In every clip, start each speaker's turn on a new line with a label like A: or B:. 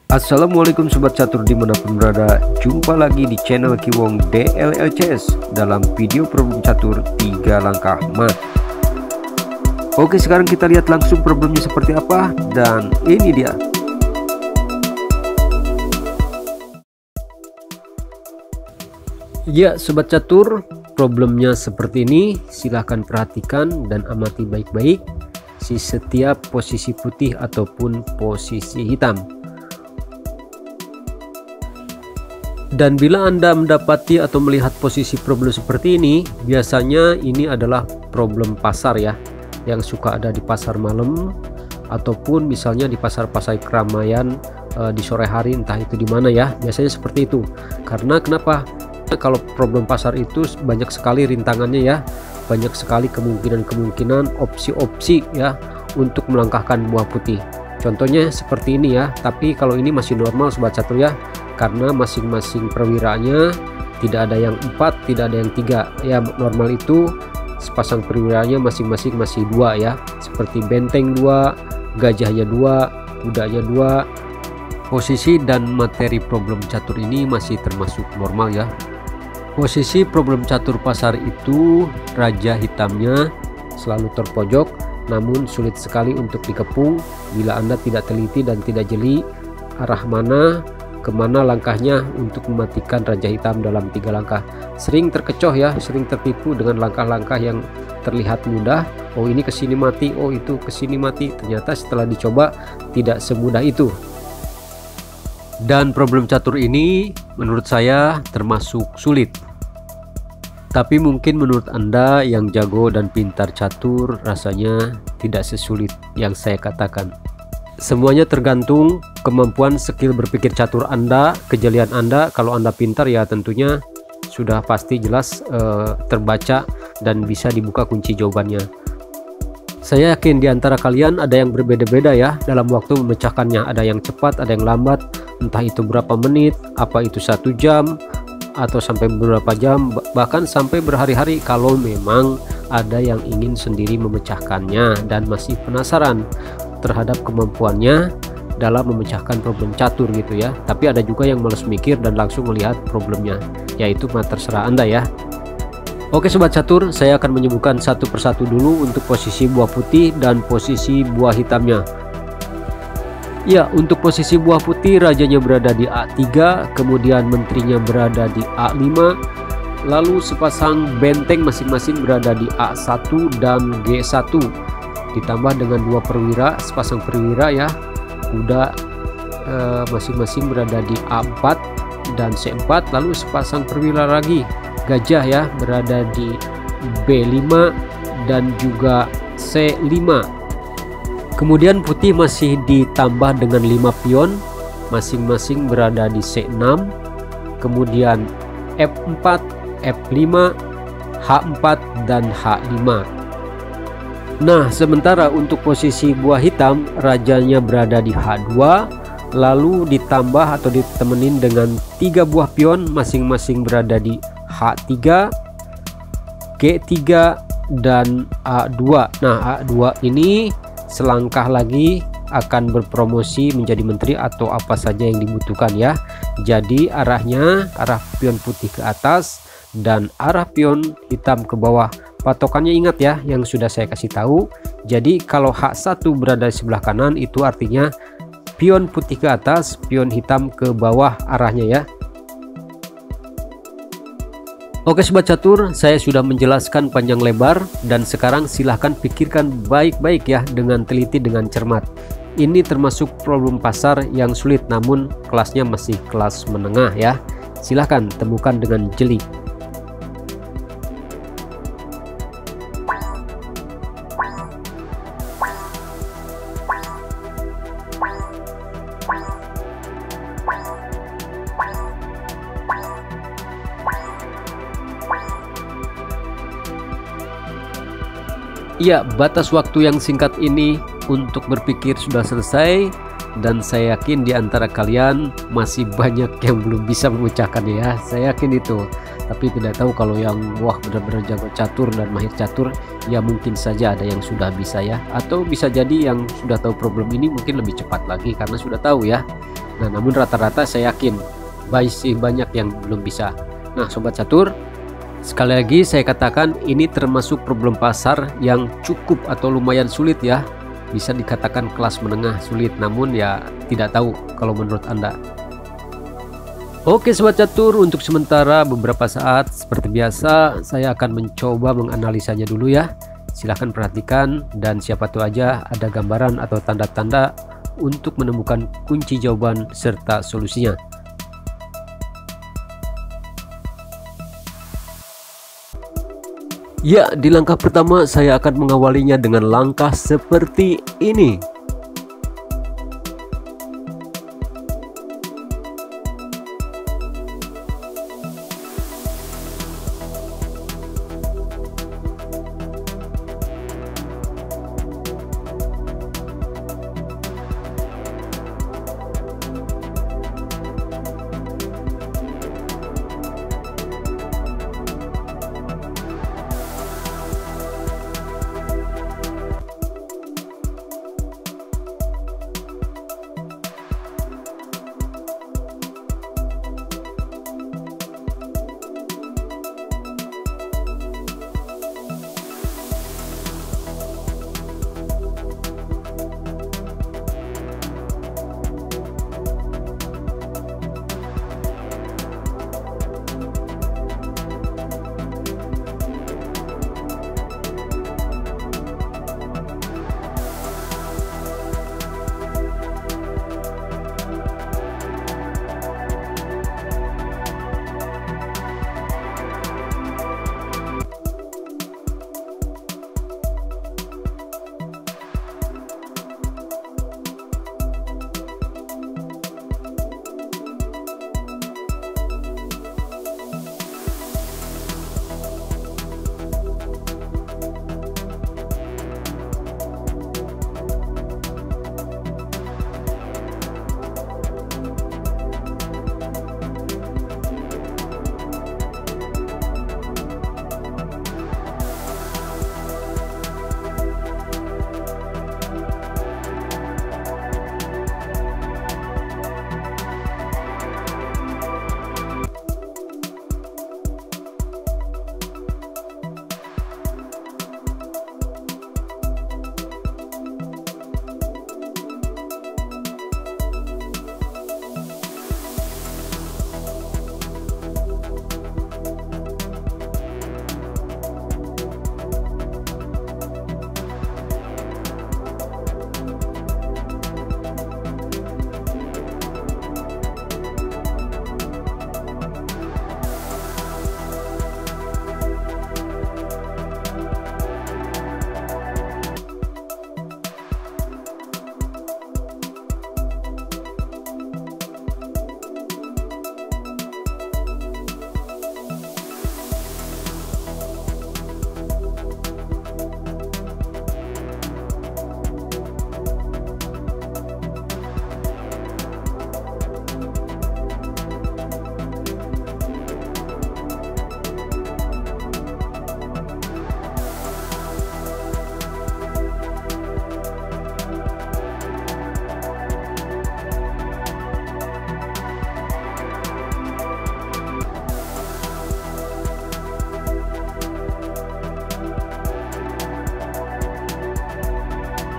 A: Assalamualaikum Sobat Catur dimanapun berada. Jumpa lagi di channel Kiwong DLLCS dalam video problem catur 3 langkah mat. Oke, sekarang kita lihat langsung problemnya seperti apa. Dan ini dia. Ya Sobat Catur, problemnya seperti ini. Silahkan perhatikan dan amati baik-baik si setiap posisi putih ataupun posisi hitam. Dan bila Anda mendapati atau melihat posisi problem seperti ini, biasanya ini adalah problem pasar ya, yang suka ada di pasar malam ataupun misalnya di pasar-pasar keramaian di sore hari, entah itu di mana ya. Biasanya seperti itu. Karena kenapa? Kalau problem pasar itu banyak sekali rintangannya ya, banyak sekali kemungkinan-kemungkinan opsi-opsi ya untuk melangkahkan buah putih. Contohnya seperti ini ya, tapi kalau ini masih normal Sobat Catur ya, karena masing-masing perwiranya tidak ada yang 4, tidak ada yang 3 ya. Normal itu sepasang perwiranya masing-masing masih 2 ya, seperti benteng 2, gajahnya 2, kudanya 2. Posisi dan materi problem catur ini masih termasuk normal ya. Posisi problem catur pasar itu raja hitamnya selalu terpojok, namun sulit sekali untuk dikepung bila Anda tidak teliti dan tidak jeli arah mana kemana langkahnya untuk mematikan raja hitam dalam 3 langkah. Sering terkecoh ya, sering tertipu dengan langkah-langkah yang terlihat mudah. Oh ini kesini mati, oh itu kesini mati. Ternyata setelah dicoba tidak semudah itu. Dan problem catur ini menurut saya termasuk sulit. Tapi mungkin menurut Anda yang jago dan pintar catur rasanya tidak sesulit yang saya katakan. Semuanya tergantung kemampuan skill berpikir catur Anda, kejelian Anda. Kalau Anda pintar ya tentunya sudah pasti jelas terbaca dan bisa dibuka kunci jawabannya. Saya yakin di antara kalian ada yang berbeda-beda ya dalam waktu memecahkannya. Ada yang cepat, ada yang lambat, entah itu berapa menit, apa itu 1 jam, atau sampai beberapa jam, bahkan sampai berhari-hari kalau memang ada yang ingin sendiri memecahkannya dan masih penasaran terhadap kemampuannya dalam memecahkan problem catur gitu ya. Tapi ada juga yang males mikir dan langsung melihat problemnya, yaitu terserah Anda ya. Oke Sobat Catur, saya akan menyebutkan satu persatu dulu untuk posisi buah putih dan posisi buah hitamnya. Ya, untuk posisi buah putih rajanya berada di A3, kemudian menterinya berada di A5, lalu sepasang benteng masing-masing berada di A1 dan G1, ditambah dengan 2 perwira, sepasang perwira ya, kuda masing-masing berada di A4 dan C4, lalu sepasang perwira lagi, gajah ya, berada di B5 dan juga C5. Kemudian putih masih ditambah dengan 5 pion, masing-masing berada di C6, kemudian F4, F5, H4 dan H5. Nah, sementara untuk posisi buah hitam rajanya berada di H2, lalu ditambah atau ditemenin dengan 3 buah pion, masing-masing berada di H3, G3 dan A2. Nah, A2 ini selangkah lagi akan berpromosi menjadi menteri atau apa saja yang dibutuhkan ya. Jadi arahnya arah pion putih ke atas dan arah pion hitam ke bawah. Patokannya ingat ya yang sudah saya kasih tahu. Jadi kalau H1 berada di sebelah kanan itu artinya pion putih ke atas, pion hitam ke bawah arahnya ya. Oke Sobat Catur, saya sudah menjelaskan panjang lebar dan sekarang silahkan pikirkan baik-baik ya dengan teliti, dengan cermat. Ini termasuk problem pasar yang sulit namun kelasnya masih kelas menengah ya. Silahkan temukan dengan jeli. Ya, batas waktu yang singkat ini untuk berpikir sudah selesai dan saya yakin di antara kalian masih banyak yang belum bisa memecahkannya ya. Saya yakin itu. Tapi tidak tahu kalau yang wah benar-benar jago catur dan mahir catur, ya mungkin saja ada yang sudah bisa ya. Atau bisa jadi yang sudah tahu problem ini mungkin lebih cepat lagi karena sudah tahu ya. Nah, namun rata-rata saya yakin masih banyak yang belum bisa. Nah, Sobat Catur, sekali lagi saya katakan ini termasuk problem pasar yang cukup atau lumayan sulit ya. Bisa dikatakan kelas menengah sulit, namun ya tidak tahu kalau menurut Anda. Oke Sobat Catur, untuk sementara beberapa saat seperti biasa saya akan mencoba menganalisanya dulu ya. Silahkan perhatikan dan siapa tahu aja ada gambaran atau tanda-tanda untuk menemukan kunci jawaban serta solusinya. Ya, di langkah pertama saya akan mengawalinya dengan langkah seperti ini.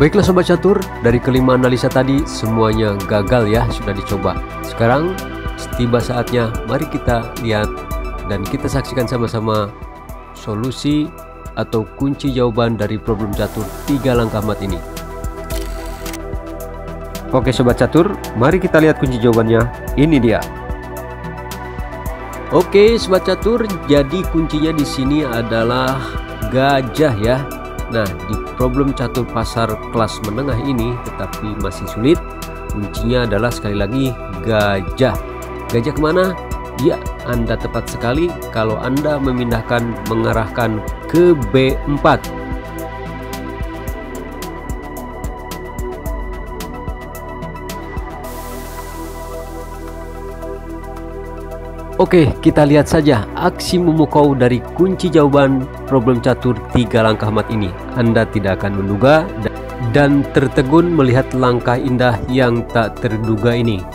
A: Baiklah Sobat Catur, dari kelima analisa tadi semuanya gagal ya, sudah dicoba. Sekarang tiba saatnya mari kita lihat dan kita saksikan sama-sama solusi atau kunci jawaban dari problem catur 3 langkah mat ini. Oke Sobat Catur, mari kita lihat kunci jawabannya. Ini dia. Oke Sobat Catur, jadi kuncinya di sini adalah gajah ya. Nah, di problem catur pasar kelas menengah ini tetapi masih sulit, kuncinya adalah sekali lagi gajah. Gajah kemana? Ya, Anda tepat sekali kalau Anda mengarahkan ke B4. Oke, kita lihat saja aksi memukau dari kunci jawaban problem catur 3 langkah mat ini. Anda tidak akan menduga dan tertegun melihat langkah indah yang tak terduga ini.